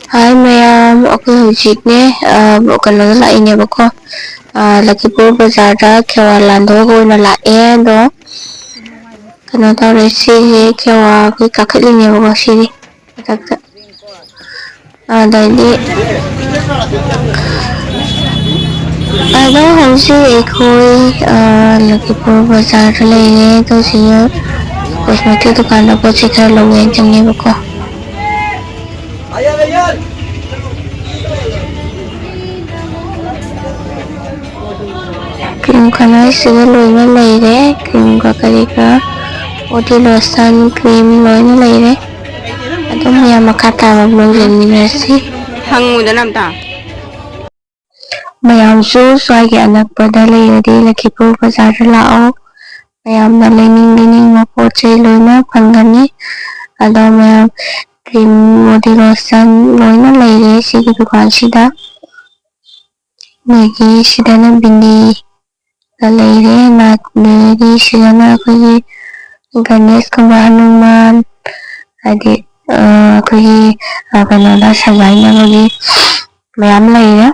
Hai mayam, aku hujikne kanoda lainebako. Lakipur Bazar khewa landoga oina lae do kano tawre sigi khewa kui kakhatlinebako sigi mathakta. Adaydi ado hausi ekhoi Lakipur Bazar leire to siya cosmetic dukan da pochi khara laweng changnebako. Cream khana siga loina leire cream ka kari ka body lotion cream loina leire adum ya makata ma blog jenminasi hangudana amta mayam su swagi anakpada leiradi Lakipur Bazar lao mayam na lening ma poche loina phangani ado mayam cream body lotion loina leire sigi dukan sida megi sidana bindi leire nat leire sidana akogi Ganesh kumba Hanuman adi akogi kanoda sabainabagi mayam leire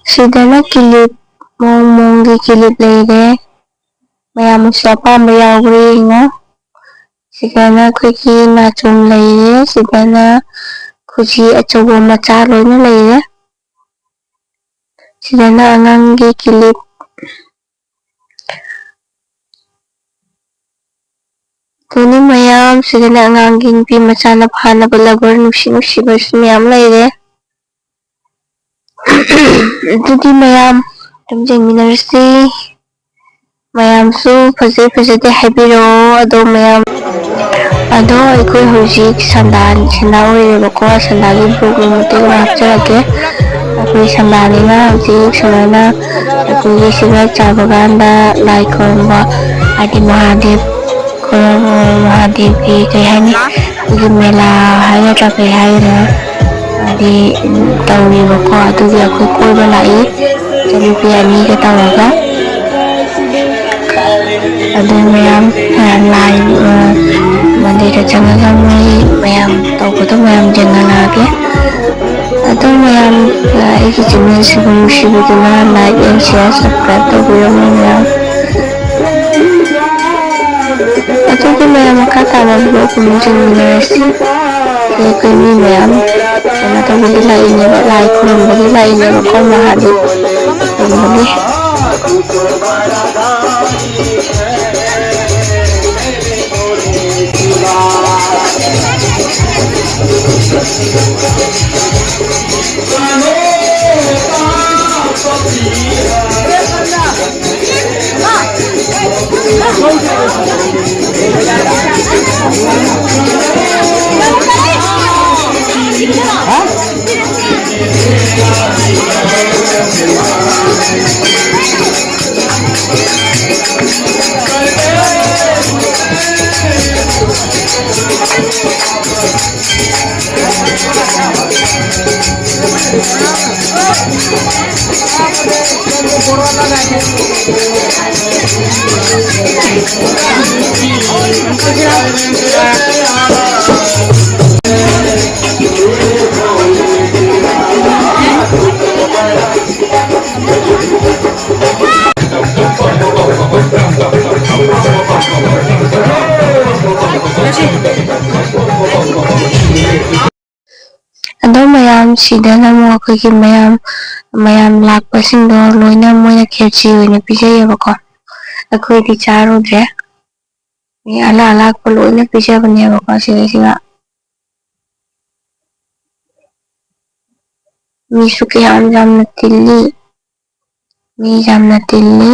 sidana kilip monggi kilip leire mayam su apamba yaugre ingo sidana akogi nachum leire sidana khuji achobo macha loina leire sidana angangi kilip tuni mayam sidana angangi nupi machana phanaba lover nusibasu mayam leire adudi mayam tamjengminarsi mayamsu fazade haibiro ado mayam ado aikoi hujik sanda oirebako sandagi blog mutek hapcharake akoi sandanina hujik sumaina akoi siga chabaganda lai khoromba adi Mahadev ki kai hani igi mela haira kai haira adi tawribako adugi akoi koiba lai chanupi aniga tawraga ado mayam lai mandira changaga mayam tawbado mayam jengalage ado mayam aigi channel sibu nusibuduna like and share subscribe tawbiro mayam adugi mayam makataba blog mujengminarasi koi mi mayam kano tawbadi laineba lai khurambagi laineba ko Mahadev khurambagi ado mayam sidana mo akogi mayam lakpasingdo loina moina khepchi oina pijayebako akoidi charudre mi alakpa loina pijabanebako siga misu kayam jamna tilli